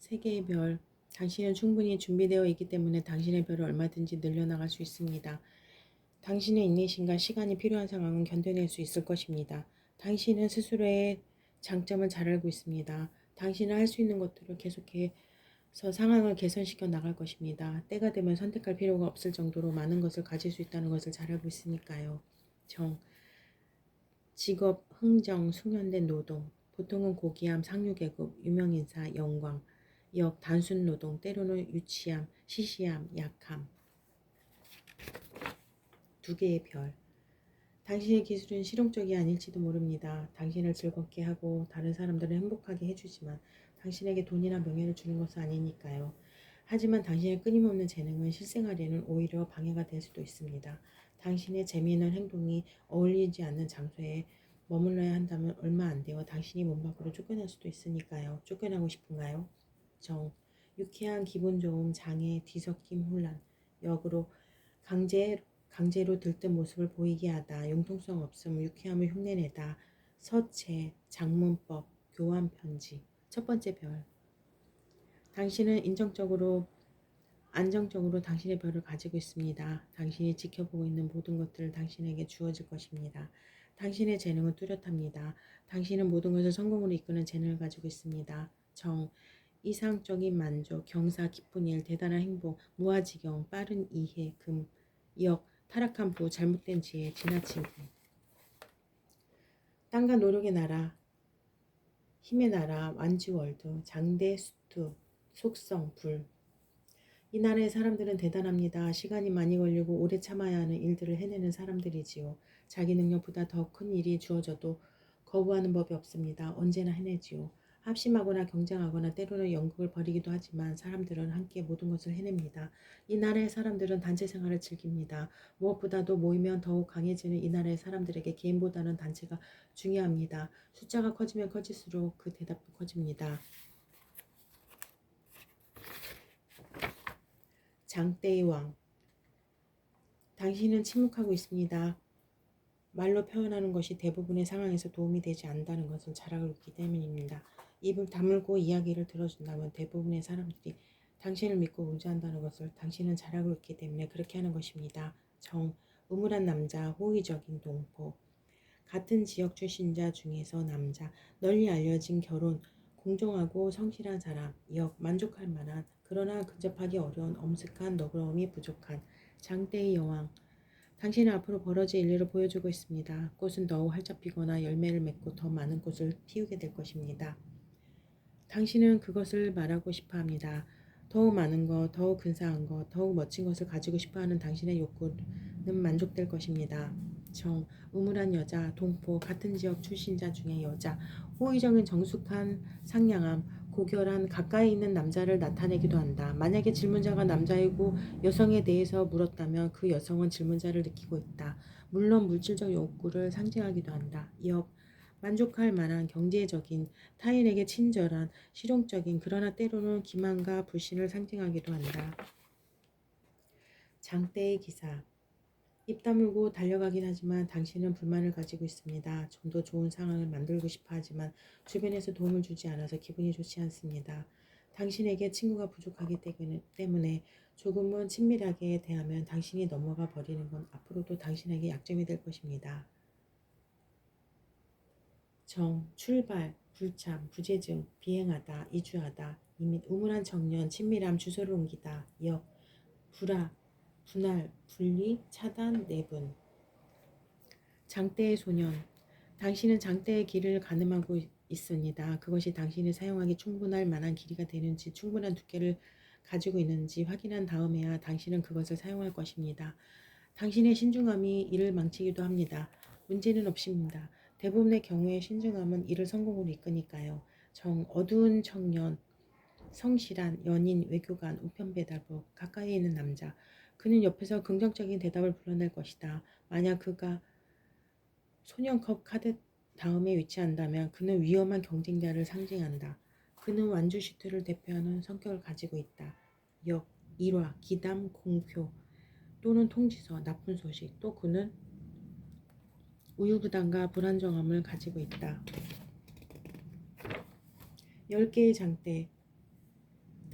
세 개의 별. 당신은 충분히 준비되어 있기 때문에 당신의 별을 얼마든지 늘려나갈 수 있습니다. 당신의 인내심과 시간이 필요한 상황은 견뎌낼 수 있을 것입니다. 당신은 스스로의 장점을 잘 알고 있습니다. 당신은 할 수 있는 것들을 계속해서 상황을 개선시켜 나갈 것입니다. 때가 되면 선택할 필요가 없을 정도로 많은 것을 가질 수 있다는 것을 잘 알고 있으니까요. 정, 직업, 흥정, 숙련된 노동, 보통은 고귀함, 상류계급, 유명인사, 영광, 역, 단순 노동, 때로는 유치함, 시시함, 약함. 두 개의 별. 당신의 기술은 실용적이 아닐지도 모릅니다. 당신을 즐겁게 하고 다른 사람들을 행복하게 해주지만 당신에게 돈이나 명예를 주는 것은 아니니까요. 하지만 당신의 끊임없는 재능은 실생활에는 오히려 방해가 될 수도 있습니다. 당신의 재미있는 행동이 어울리지 않는 장소에 머물러야 한다면 얼마 안 되어 당신이 문 밖으로 쫓겨날 수도 있으니까요. 쫓겨나고 싶은가요? 정, 유쾌한 기분 좋음, 장애, 뒤섞임, 혼란, 역으로 강제로 들뜬 모습을 보이게 하다, 융통성 없음, 유쾌함을 흉내내다, 서체, 장문법, 교환 편지. 첫 번째 별. 당신은 안정적으로 당신의 별을 가지고 있습니다. 당신이 지켜보고 있는 모든 것들을 당신에게 주어질 것입니다. 당신의 재능은 뚜렷합니다. 당신은 모든 것을 성공으로 이끄는 재능을 가지고 있습니다. 정, 이상적인 만족, 경사, 기쁜 일, 대단한 행복, 무아지경, 빠른 이해, 금, 역, 타락한 부, 잘못된 지혜, 지나친 부. 땅과 노력의 나라, 힘의 나라, 완주월드, 장대, 수투, 속성, 불. 이 나라의 사람들은 대단합니다. 시간이 많이 걸리고 오래 참아야 하는 일들을 해내는 사람들이지요. 자기 능력보다 더 큰 일이 주어져도 거부하는 법이 없습니다. 언제나 해내지요. 합심하거나 경쟁하거나 때로는 연극을 벌이기도 하지만 사람들은 함께 모든 것을 해냅니다. 이 나라의 사람들은 단체 생활을 즐깁니다. 무엇보다도 모이면 더욱 강해지는 이 나라의 사람들에게 개인보다는 단체가 중요합니다. 숫자가 커지면 커질수록 그 대답도 커집니다. 장대의 왕. 당신은 침묵하고 있습니다. 말로 표현하는 것이 대부분의 상황에서 도움이 되지 않는다는 것을 잘 알고 있기 때문입니다. 입을 다물고 이야기를 들어준다면 대부분의 사람들이 당신을 믿고 의지한다는 것을 당신은 잘 알고 있기 때문에 그렇게 하는 것입니다. 정, 음울한 남자, 호의적인 동포. 같은 지역 출신자 중에서 남자, 널리 알려진 결혼, 공정하고 성실한 사람, 역, 만족할 만한, 그러나 근접하기 어려운 엄숙한 너그러움이 부족한 장대의 여왕. 당신은 앞으로 벌어질 일을 보여주고 있습니다. 꽃은 더욱 활짝 피거나 열매를 맺고 더 많은 꽃을 피우게 될 것입니다. 당신은 그것을 말하고 싶어 합니다. 더욱 많은 것, 더욱 근사한 것, 더욱 멋진 것을 가지고 싶어 하는 당신의 욕구는 만족될 것입니다. 정, 우물한 여자, 동포, 같은 지역 출신자 중의 여자, 호의적인 정숙한 상냥함, 고결한 가까이 있는 남자를 나타내기도 한다. 만약에 질문자가 남자이고 여성에 대해서 물었다면 그 여성은 질문자를 느끼고 있다. 물론 물질적 욕구를 상징하기도 한다. 역, 만족할 만한 경제적인, 타인에게 친절한, 실용적인, 그러나 때로는 기만과 불신을 상징하기도 한다. 장대의 기사. 입 다물고 달려가긴 하지만 당신은 불만을 가지고 있습니다. 좀 더 좋은 상황을 만들고 싶어 하지만 주변에서 도움을 주지 않아서 기분이 좋지 않습니다. 당신에게 친구가 부족하기 때문에 조금은 친밀하게 대하면 당신이 넘어가 버리는 건 앞으로도 당신에게 약점이 될 것입니다. 정, 출발, 불참, 부재중, 비행하다, 이주하다, 이민, 우물한 청년, 친밀함, 주소를 옮기다, 역, 불화, 분할, 분리, 차단, 내분. 장대의 소년. 당신은 장대의 길을 가늠하고 있습니다. 그것이 당신이 사용하기 충분할 만한 길이가 되는지 충분한 두께를 가지고 있는지 확인한 다음에야 당신은 그것을 사용할 것입니다. 당신의 신중함이 일을 망치기도 합니다. 문제는 없습니다. 대부분의 경우에 신중함은 일을 성공으로 이끄니까요. 정, 어두운 청년, 성실한 연인, 외교관, 우편배달부, 가까이 있는 남자. 그는 옆에서 긍정적인 대답을 불러낼 것이다. 만약 그가 소년컵 카드 다음에 위치한다면 그는 위험한 경쟁자를 상징한다. 그는 완주 슈트를 대표하는 성격을 가지고 있다. 역, 일화, 기담, 공표 또는 통지서, 나쁜 소식. 또 그는 우유부단과 불안정함을 가지고 있다. 10개의 장대.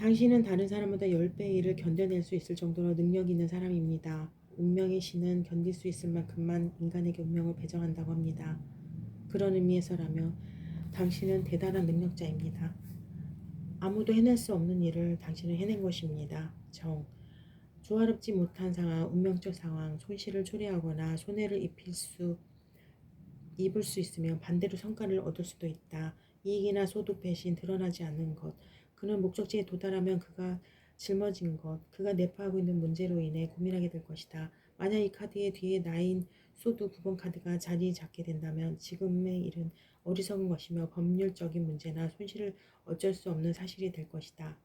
당신은 다른 사람보다 10배의 일을 견뎌낼 수 있을 정도로 능력 있는 사람입니다. 운명의 신은 견딜 수 있을 만큼만 인간에게 운명을 배정한다고 합니다. 그런 의미에서라면 당신은 대단한 능력자입니다. 아무도 해낼 수 없는 일을 당신은 해낸 것입니다. 조화롭지 못한 상황, 운명적 상황, 손실을 초래하거나 손해를 입을 수 있으며 반대로 성과를 얻을 수도 있다. 이익이나 소득 배신 드러나지 않는 것. 그는 목적지에 도달하면 그가 짊어진 것, 그가 내포하고 있는 문제로 인해 고민하게 될 것이다. 만약 이 카드의 뒤에 나인 소드 9번 카드가 자리 잡게 된다면 지금의 일은 어리석은 것이며 법률적인 문제나 손실을 어쩔 수 없는 사실이 될 것이다.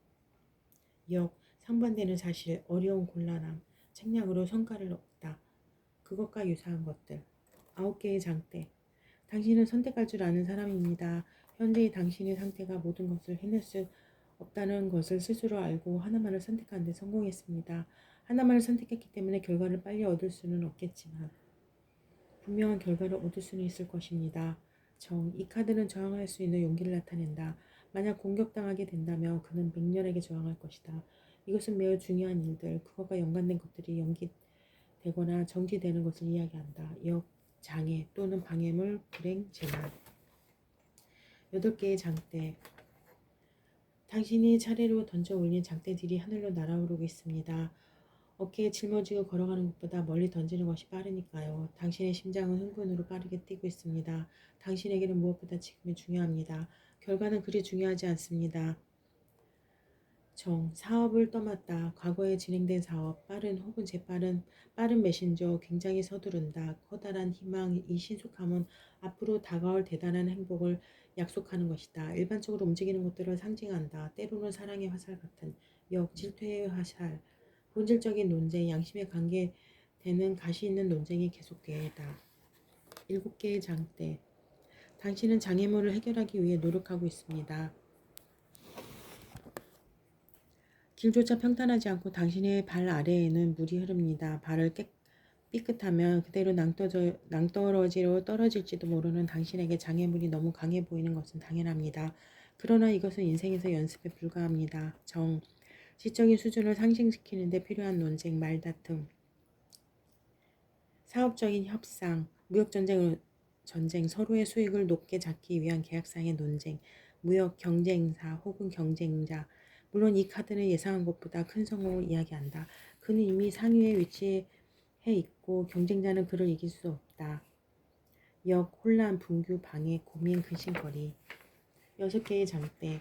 상반되는 사실, 어려운 곤란함, 책략으로 성과를 얻다. 그것과 유사한 것들. 9개의 장대. 당신은 선택할 줄 아는 사람입니다. 현재의 당신의 상태가 모든 것을 해낼 수 없다는 것을 스스로 알고 하나만을 선택하는 데 성공했습니다. 하나만을 선택했기 때문에 결과를 빨리 얻을 수는 없겠지만 분명한 결과를 얻을 수는 있을 것입니다. 이 카드는 저항할 수 있는 용기를 나타낸다. 만약 공격당하게 된다면 그는 맹렬하게 저항할 것이다. 이것은 매우 중요한 일들, 그것과 연관된 것들이 연기되거나 정지되는 것을 이야기한다. 장애 또는 방해물, 불행, 재난. 8개의 장대. 당신이 차례로 던져 올린 장대들이 하늘로 날아오르고 있습니다. 어깨에 짊어지고 걸어가는 것보다 멀리 던지는 것이 빠르니까요. 당신의 심장은 흥분으로 빠르게 뛰고 있습니다. 당신에게는 무엇보다 지금이 중요합니다. 결과는 그리 중요하지 않습니다. 사업을 떠맡다. 과거에 진행된 사업, 빠른 혹은 빠른 메신저, 굉장히 서두른다. 커다란 희망, 이 신속함은 앞으로 다가올 대단한 행복을 약속하는 것이다. 일반적으로 움직이는 것들을 상징한다. 때로는 사랑의 화살 같은 질투의 화살, 본질적인 논쟁, 양심에 관계되는 가시 있는 논쟁이 계속되다. 7개의 장대. 당신은 장애물을 해결하기 위해 노력하고 있습니다. 길조차 평탄하지 않고 당신의 발 아래에는 물이 흐릅니다. 발을 삐끗하면 그대로 낭떠러지로 떨어질지도 모르는 당신에게 장애물이 너무 강해 보이는 것은 당연합니다. 그러나 이것은 인생에서 연습에 불과합니다. 지적인 수준을 상승시키는 데 필요한 논쟁, 말다툼, 사업적인 협상, 전쟁, 서로의 수익을 높게 잡기 위한 계약상의 논쟁, 무역 경쟁사 혹은 경쟁자. 물론 이 카드는 예상한 것보다 큰 성공을 이야기한다. 그는 이미 상위에 위치해 있고 경쟁자는 그를 이길 수 없다. 혼란, 분규, 방해, 고민, 근심거리. 6개의 장대.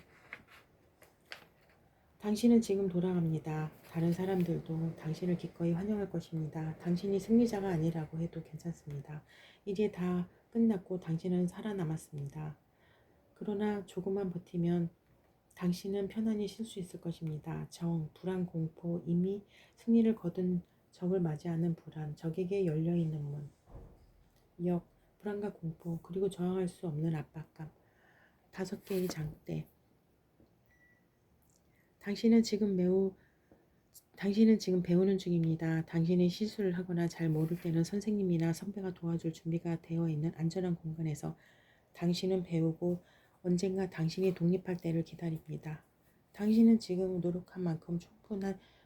당신은 지금 돌아갑니다. 다른 사람들도 당신을 기꺼이 환영할 것입니다. 당신이 승리자가 아니라고 해도 괜찮습니다. 이제 다 끝났고 당신은 살아남았습니다. 그러나 조금만 버티면 당신은 편안히 쉴 수 있을 것입니다. 불안, 공포, 이미 승리를 거둔 적을 맞이하는 불안, 적에게 열려있는 문. 불안과 공포, 그리고 저항할 수 없는 압박감. 5개의 장대. 당신은 지금 배우는 중입니다. 당신이 실수를 하거나 잘 모를 때는 선생님이나 선배가 도와줄 준비가 되어 있는 안전한 공간에서 당신은 배우고 언젠가 당신이 독립할 때를 기다립니다. 당신은 지금 노력한 만큼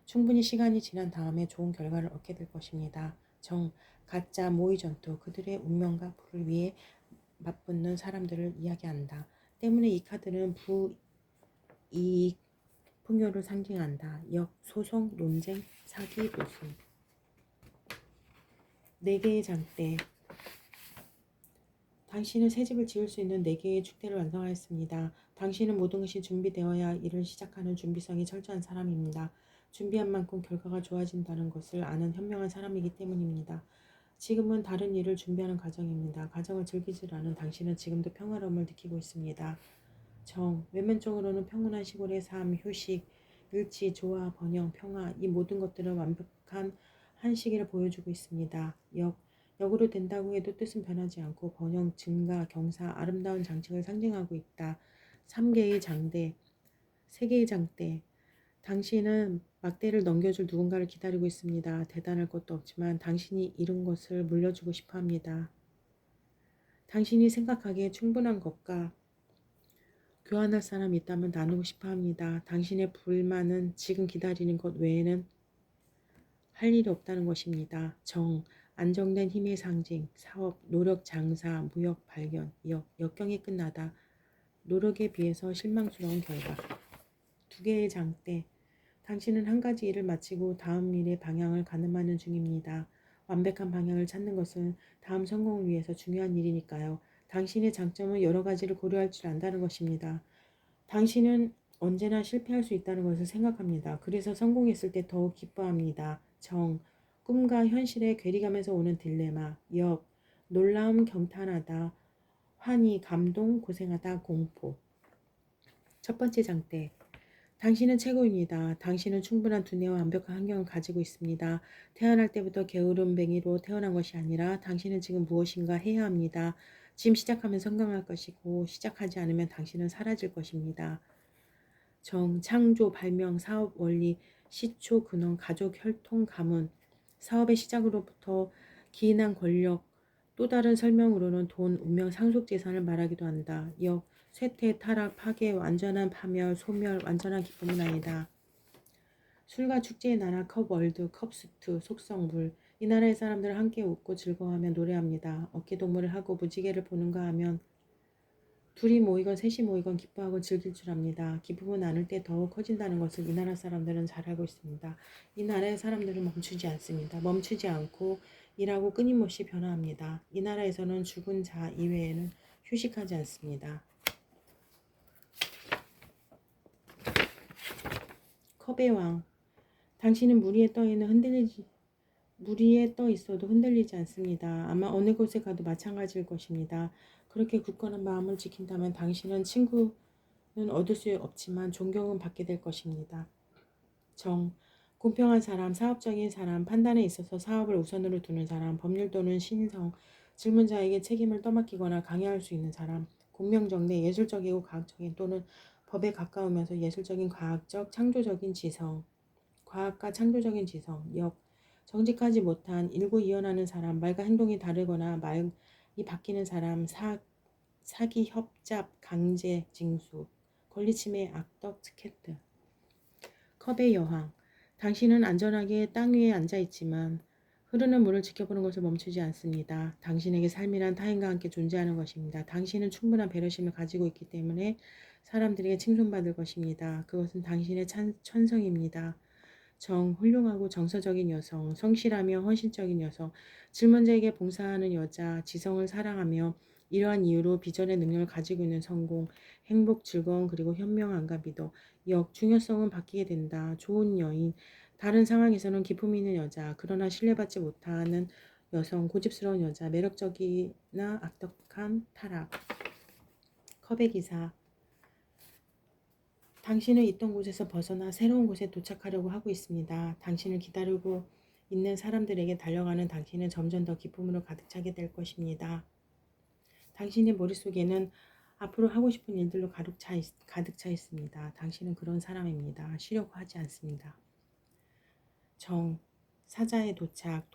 충분히 시간이 지난 다음에 좋은 결과를 얻게 될 것입니다. 가짜 모의 전투, 그들의 운명과 불을 위해 맞붙는 사람들을 이야기한다. 때문에 이 카드는 부이익, 풍요를 상징한다. 소송, 논쟁, 사기, 모순. 4개의 장대. 당신은 새 집을 지을 수 있는 4개의 축대를 완성하였습니다. 당신은 모든 것이 준비되어야 일을 시작하는 준비성이 철저한 사람입니다. 준비한 만큼 결과가 좋아진다는 것을 아는 현명한 사람이기 때문입니다. 지금은 다른 일을 준비하는 과정입니다. 과정을 즐기질 않은 당신은 지금도 평화로움을 느끼고 있습니다. 외면적으로는 평온한 시골의 삶, 효식, 일치, 조화, 번영, 평화, 이 모든 것들은 완벽한 한 시기를 보여주고 있습니다. 역으로 된다고 해도 뜻은 변하지 않고 번영, 증가, 경사, 아름다운 장책을 상징하고 있다. 3개의 장대, 3개의 장대. 당신은 막대를 넘겨줄 누군가를 기다리고 있습니다. 대단할 것도 없지만 당신이 잃은 것을 물려주고 싶어 합니다. 당신이 생각하기에 충분한 것과 교환할 사람이 있다면 나누고 싶어 합니다. 당신의 불만은 지금 기다리는 것 외에는 할 일이 없다는 것입니다. 정, 안정된 힘의 상징, 사업, 노력, 장사, 무역, 발견, 역경이 끝나다, 노력에 비해서 실망스러운 결과. 두 개의 장대, 당신은 한 가지 일을 마치고 다음 일의 방향을 가늠하는 중입니다. 완벽한 방향을 찾는 것은 다음 성공을 위해서 중요한 일이니까요. 당신의 장점은 여러 가지를 고려할 줄 안다는 것입니다. 당신은 언제나 실패할 수 있다는 것을 생각합니다. 그래서 성공했을 때 더욱 기뻐합니다. 정, 꿈과 현실의 괴리감에서 오는 딜레마. 역, 놀라움, 경탄하다. 환희, 감동, 고생하다, 공포. 첫 번째 장대. 당신은 최고입니다. 당신은 충분한 두뇌와 완벽한 환경을 가지고 있습니다. 태어날 때부터 게으름뱅이로 태어난 것이 아니라 당신은 지금 무엇인가 해야 합니다. 지금 시작하면 성공할 것이고 시작하지 않으면 당신은 사라질 것입니다. 정, 창조, 발명, 사업, 원리, 시초, 근원, 가족, 혈통, 가문. 사업의 시작으로부터 기인한 권력, 또 다른 설명으로는 돈, 운명, 상속재산을 말하기도 한다. 역, 쇠퇴, 타락, 파괴, 완전한 파멸, 소멸, 완전한 기쁨은 아니다. 술과 축제의 나라 컵월드, 컵스투, 속성물. 이 나라의 사람들은 함께 웃고 즐거워하며 노래합니다. 어깨동무를 하고 무지개를 보는가 하면 둘이 모이건 셋이 모이건 기뻐하고 즐길 줄 압니다. 기쁨을 나눌 때 더욱 커진다는 것을 이 나라 사람들은 잘 알고 있습니다. 이 나라의 사람들은 멈추지 않습니다. 멈추지 않고 일하고 끊임없이 변화합니다. 이 나라에서는 죽은 자 이외에는 휴식하지 않습니다. 컵의 왕, 당신은 무리에 떠 있어도 흔들리지 않습니다. 아마 어느 곳에 가도 마찬가지일 것입니다. 그렇게 굳건한 마음을 지킨다면 당신은 친구는 얻을 수 없지만 존경은 받게 될 것입니다. 정, 공평한 사람, 사업적인 사람, 판단에 있어서 사업을 우선으로 두는 사람, 법률 또는 신성, 질문자에게 책임을 떠맡기거나 강요할 수 있는 사람, 공명정대, 예술적이고 과학적인 또는 법에 가까우면서 예술적인 과학적, 창조적인 지성, 과학과 창조적인 지성, 역, 정직하지 못한, 일구이연하는 사람, 말과 행동이 다르거나 말이 바뀌는 사람, 사기, 협잡, 강제, 징수, 권리침해, 악덕, 스캔들. 컵의 여왕, 당신은 안전하게 땅 위에 앉아있지만 흐르는 물을 지켜보는 것을 멈추지 않습니다. 당신에게 삶이란 타인과 함께 존재하는 것입니다. 당신은 충분한 배려심을 가지고 있기 때문에 사람들에게 칭송받을 것입니다. 그것은 당신의 천성입니다. 정, 훌륭하고 정서적인 여성, 성실하며 헌신적인 여성, 질문자에게 봉사하는 여자, 지성을 사랑하며 이러한 이유로 비전의 능력을 가지고 있는 성공, 행복, 즐거움, 그리고 현명함과 믿어. 역, 중요성은 바뀌게 된다. 좋은 여인, 다른 상황에서는 기품 있는 여자, 그러나 신뢰받지 못하는 여성, 고집스러운 여자, 매력적이나 악덕한 타락. 컵의 기사, 당신은 있던 곳에서 벗어나 새로운 곳에 도착하려고 하고 있습니다. 당신을 기다리고 있는 사람들에게 달려가는 당신은 점점 더 기쁨으로 가득 차게 될 것입니다. 당신의 머릿속에는 앞으로 하고 싶은 일들로 가득 차 있습니다. 당신은 그런 사람입니다. 쉬려고 하지 않습니다. 정, 사자의 도착,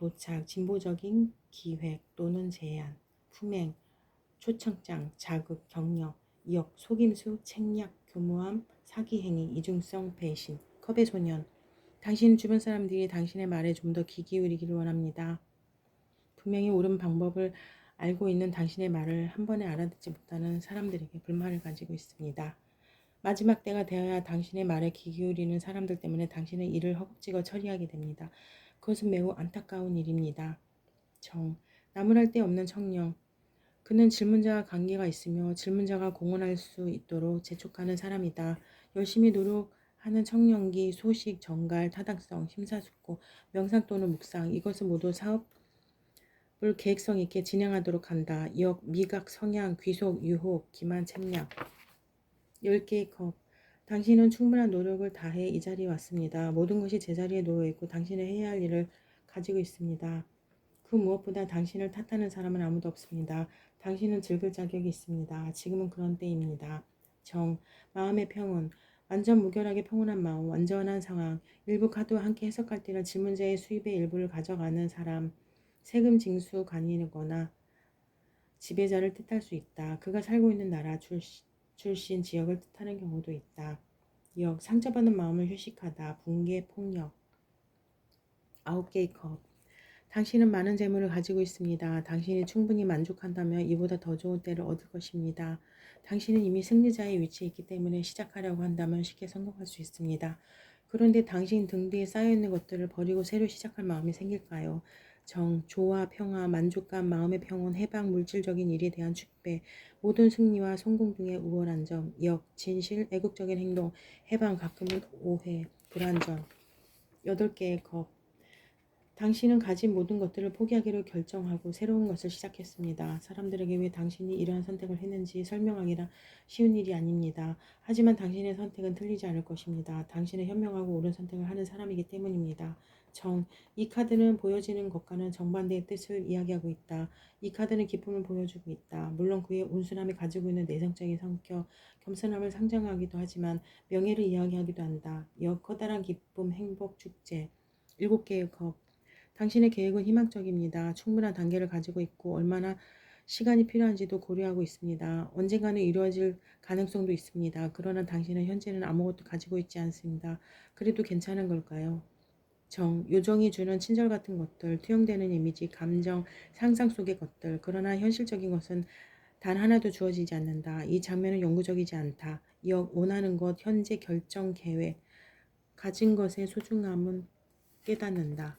진보적인 기획 또는 제안, 품행, 초청장, 자극, 격려, 이역, 속임수, 책략, 교모함, 사기행위, 이중성, 배신, 컵의 소년. 당신 주변 사람들이 당신의 말에 좀 더 귀 기울이기를 원합니다. 분명히 옳은 방법을 알고 있는 당신의 말을 한 번에 알아듣지 못하는 사람들에게 불만을 가지고 있습니다. 마지막 때가 되어야 당신의 말에 귀 기울이는 사람들 때문에 당신은 이를 허겁지겁 처리하게 됩니다. 그것은 매우 안타까운 일입니다. 정, 나무랄 데 없는 청령. 그는 질문자와 관계가 있으며 질문자가 공헌할 수 있도록 재촉하는 사람이다. 열심히 노력하는 청년기, 소식, 정갈, 타당성, 심사숙고, 명상 또는 묵상, 이것은 모두 사업을 계획성 있게 진행하도록 한다. 역, 미각, 성향, 귀속, 유혹, 기만, 책략. 10개의 컵. 당신은 충분한 노력을 다해 이 자리에 왔습니다. 모든 것이 제자리에 놓여있고 당신은 해야 할 일을 가지고 있습니다. 그 무엇보다 당신을 탓하는 사람은 아무도 없습니다. 당신은 즐길 자격이 있습니다. 지금은 그런 때입니다. 정, 마음의 평온, 완전 무결하게 평온한 마음, 완전한 상황, 일부 카드와 함께 해석할 때는 질문자의 수입의 일부를 가져가는 사람, 세금 징수 관이거나 지배자를 뜻할 수 있다. 그가 살고 있는 나라, 출신, 지역을 뜻하는 경우도 있다. 역, 상처받는 마음을 휴식하다, 붕괴, 폭력. 9개의 컵. 당신은 많은 재물을 가지고 있습니다. 당신이 충분히 만족한다면 이보다 더 좋은 때를 얻을 것입니다. 당신은 이미 승리자의 위치에 있기 때문에 시작하려고 한다면 쉽게 성공할 수 있습니다. 그런데 당신 등 뒤에 쌓여있는 것들을 버리고 새로 시작할 마음이 생길까요? 정, 조화, 평화, 만족감, 마음의 평온, 해방, 물질적인 일에 대한 축배, 모든 승리와 성공 등의 우월한 점, 역, 진실, 애국적인 행동, 해방, 가끔은 오해, 불안전. 8개의 컵. 당신은 가진 모든 것들을 포기하기로 결정하고 새로운 것을 시작했습니다. 사람들에게 왜 당신이 이러한 선택을 했는지 설명하기란 쉬운 일이 아닙니다. 하지만 당신의 선택은 틀리지 않을 것입니다. 당신은 현명하고 옳은 선택을 하는 사람이기 때문입니다. 정, 이 카드는 보여지는 것과는 정반대의 뜻을 이야기하고 있다. 이 카드는 기쁨을 보여주고 있다. 물론 그의 온순함이 가지고 있는 내성적인 성격, 겸손함을 상징하기도 하지만 명예를 이야기하기도 한다. 커다란 기쁨, 행복, 축제. 7개의 컵. 당신의 계획은 희망적입니다. 충분한 단계를 가지고 있고 얼마나 시간이 필요한지도 고려하고 있습니다. 언젠가는 이루어질 가능성도 있습니다. 그러나 당신은 현재는 아무것도 가지고 있지 않습니다. 그래도 괜찮은 걸까요? 정, 요정이 주는 친절 같은 것들, 투영되는 이미지, 감정, 상상 속의 것들. 그러나 현실적인 것은 단 하나도 주어지지 않는다. 이 장면은 영구적이지 않다. 원하는 것, 현재 결정, 계획, 가진 것의 소중함은 깨닫는다.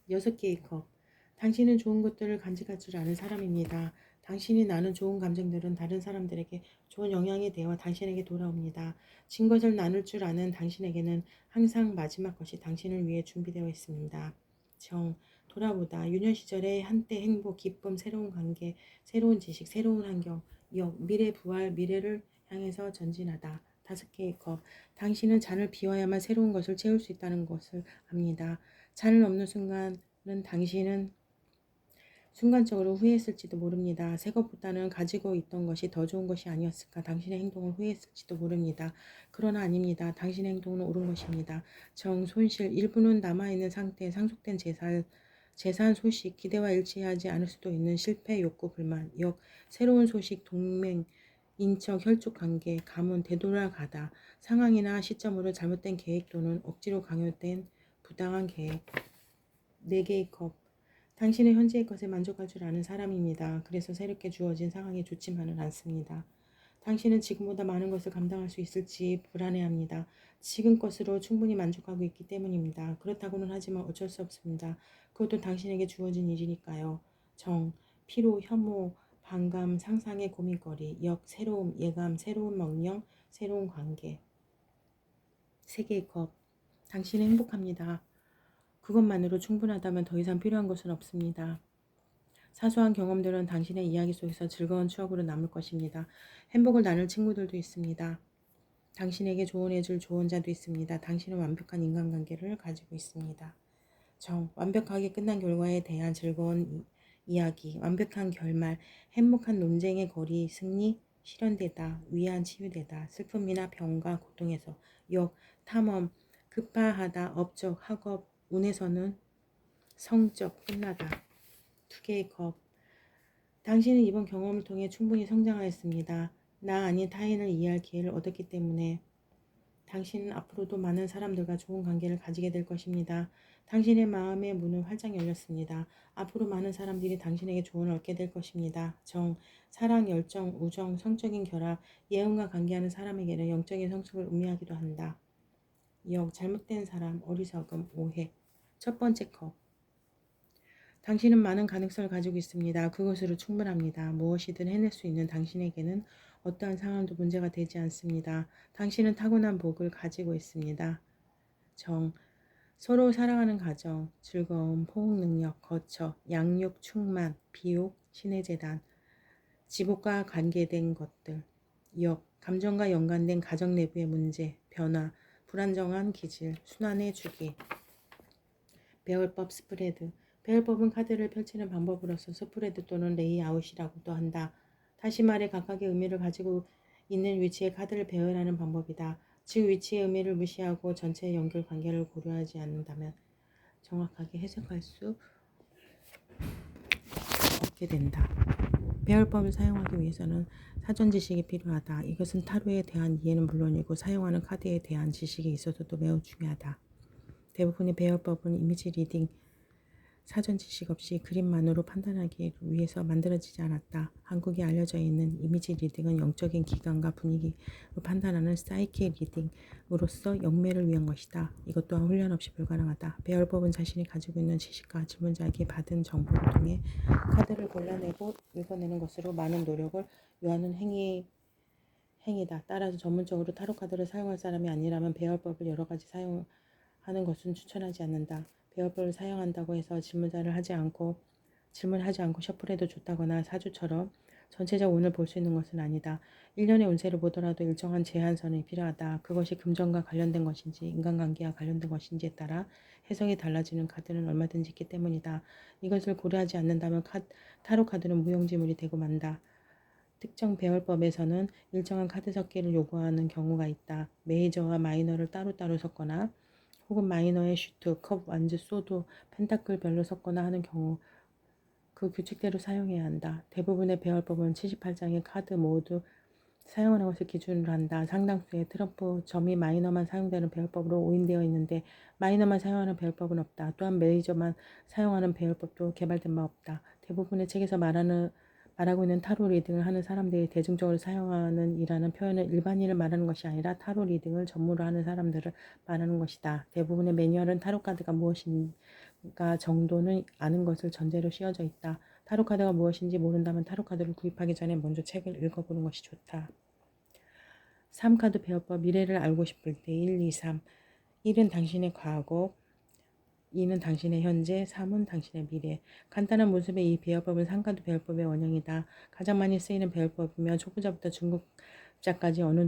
6개의 컵. 당신은 좋은 것들을 간직할 줄 아는 사람입니다. 당신이 나눈 좋은 감정들은 다른 사람들에게 좋은 영향이 되어 당신에게 돌아옵니다. 진 것을 나눌 줄 아는 당신에게는 항상 마지막 것이 당신을 위해 준비되어 있습니다. 정, 돌아보다 유년 시절의 한때 행복, 기쁨, 새로운 관계, 새로운 지식, 새로운 환경, 미래 부활, 미래를 향해서 전진하다. 5개의 컵. 당신은 잔을 비워야만 새로운 것을 채울 수 있다는 것을 압니다. 잔을 없는 순간은 당신은 순간적으로 후회했을지도 모릅니다. 새 것보다는 가지고 있던 것이 더 좋은 것이 아니었을까. 당신의 행동을 후회했을지도 모릅니다. 그러나 아닙니다. 당신의 행동은 옳은 것입니다. 정, 손실, 일부는 남아있는 상태, 상속된 재산 소식, 기대와 일치하지 않을 수도 있는 실패, 욕구, 불만, 새로운 소식, 동맹, 인척, 혈족 관계, 가문, 되돌아가다, 상황이나 시점으로 잘못된 계획 또는 억지로 강요된 부당한 계획. 4개의 컵. 당신은 현재의 것에 만족할 줄 아는 사람입니다. 그래서 새롭게 주어진 상황에 좋지만은 않습니다. 당신은 지금보다 많은 것을 감당할 수 있을지 불안해합니다. 지금 것으로 충분히 만족하고 있기 때문입니다. 그렇다고는 하지만 어쩔 수 없습니다. 그것도 당신에게 주어진 일이니까요. 정, 피로, 혐오, 반감, 상상의 고민거리, 새로움, 예감, 새로운 명령, 새로운 관계. 3개의 컵. 당신은 행복합니다. 그것만으로 충분하다면 더 이상 필요한 것은 없습니다. 사소한 경험들은 당신의 이야기 속에서 즐거운 추억으로 남을 것입니다. 행복을 나눌 친구들도 있습니다. 당신에게 조언해줄 조언자도 있습니다. 당신은 완벽한 인간관계를 가지고 있습니다. 정, 완벽하게 끝난 결과에 대한 즐거운 이야기, 완벽한 결말, 행복한 논쟁의 거리, 승리, 실현되다, 위안, 치유되다, 슬픔이나 병과 고통에서, 탐험, 급파하다, 업적, 학업, 운에서는 성적, 끝나다. 2개의 컵. 당신은 이번 경험을 통해 충분히 성장하였습니다. 나 아닌 타인을 이해할 기회를 얻었기 때문에 당신은 앞으로도 많은 사람들과 좋은 관계를 가지게 될 것입니다. 당신의 마음의 문은 활짝 열렸습니다. 앞으로 많은 사람들이 당신에게 조언을 얻게 될 것입니다. 정, 사랑, 열정, 우정, 성적인 결합, 예언과 관계하는 사람에게는 영적인 성숙을 의미하기도 한다. 잘못된 사람, 어리석음, 오해. 1번째 컵. 당신은 많은 가능성을 가지고 있습니다. 그것으로 충분합니다. 무엇이든 해낼 수 있는 당신에게는 어떠한 상황도 문제가 되지 않습니다. 당신은 타고난 복을 가지고 있습니다. 정, 서로 사랑하는 가정, 즐거움, 포옹 능력, 거처, 양육, 충만, 비옥, 신의 재단, 지복과 관계된 것들, 감정과 연관된 가정 내부의 문제, 변화, 불안정한 기질, 순환의 주기. 배열법 스프레드. 배열법은 카드를 펼치는 방법으로서 스프레드 또는 레이아웃이라고도 한다. 다시 말해 각각의 의미를 가지고 있는 위치의 카드를 배열하는 방법이다. 즉 위치의 의미를 무시하고 전체의 연결 관계를 고려하지 않는다면 정확하게 해석할 수 없게 된다. 배열법을 사용하기 위해서는 사전 지식이 필요하다. 이것은 타로에 대한 이해는 물론이고 사용하는 카드에 대한 지식이 있어서도 매우 중요하다. 대부분의 배열법은 이미지 리딩, 사전 지식 없이 그림만으로 판단하기 위해서 만들어지지 않았다. 한국에 알려져 있는 이미지 리딩은 영적인 기관과 분위기로 판단하는 사이키 리딩으로서 영매를 위한 것이다. 이것 또한 훈련 없이 불가능하다. 배열법은 자신이 가지고 있는 지식과 질문자에게 받은 정보를 통해 카드를 골라내고 읽어내는 것으로 많은 노력을 요하는 행위다. 따라서 전문적으로 타로 카드를 사용할 사람이 아니라면 배열법을 여러 가지 사용하는 것은 추천하지 않는다. 배열법을 사용한다고 해서 질문하지 않고 셔플해도 좋다거나 사주처럼 전체적 운을 볼 수 있는 것은 아니다. 1년의 운세를 보더라도 일정한 제한선이 필요하다. 그것이 금전과 관련된 것인지 인간관계와 관련된 것인지에 따라 해석이 달라지는 카드는 얼마든지 있기 때문이다. 이것을 고려하지 않는다면 타로 카드는 무용지물이 되고 만다. 특정 배열법에서는 일정한 카드 섞기를 요구하는 경우가 있다. 메이저와 마이너를 따로따로 섞거나 혹은 마이너의 슈트, 컵, 완즈, 소드, 펜타클별로 섞거나 하는 경우 그 규칙대로 사용해야 한다. 대부분의 배열법은 78장의 카드 모두 사용하는 것을 기준으로 한다. 상당수의 트럼프 점이 마이너만 사용되는 배열법으로 오인되어 있는데 마이너만 사용하는 배열법은 없다. 또한 메이저만 사용하는 배열법도 개발된 바 없다. 대부분의 책에서 말하고 있는 타로 리딩을 하는 사람들이 대중적으로 사용하는 이라는 표현은 일반인을 말하는 것이 아니라 타로 리딩을 전문으로 하는 사람들을 말하는 것이다. 대부분의 매뉴얼은 타로 카드가 무엇인가 정도는 아는 것을 전제로 씌워져 있다. 타로 카드가 무엇인지 모른다면 타로 카드를 구입하기 전에 먼저 책을 읽어보는 것이 좋다. 3카드 배열법 미래를 알고 싶을 때 1, 2, 3 1은 당신의 과거, 2는 당신의 현재, 3은 당신의 미래. 간단한 모습의 이 배열법은 3카드 배열법의 원형이다. 가장 많이 쓰이는 배열법이며 초보자부터 중급자까지 어느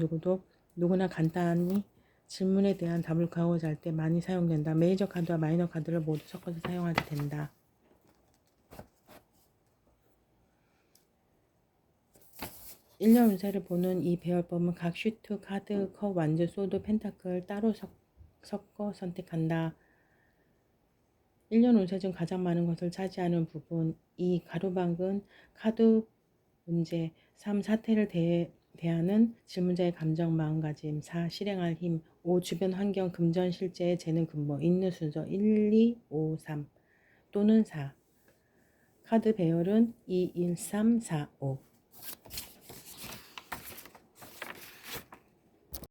누구나 간단히 질문에 대한 답을 구하고자 할 때 많이 사용된다. 메이저 카드와 마이너 카드를 모두 섞어서 사용하게 된다. 1년 운세를 보는 이 배열법은 각 슈트, 카드, 컵, 완즈, 소드, 펜타클 따로 섞어 선택한다. 1년 운세 중 가장 많은 것을 차지하는 부분 2. 가로방은 카드 문제 3. 사태를 대하는 질문자의 감정 마음가짐 4. 실행할 힘 5. 주변 환경 금전 실제의 재능 근본 읽는 순서 1, 2, 5, 3 또는 4 카드 배열은 2, 1, 3, 4, 5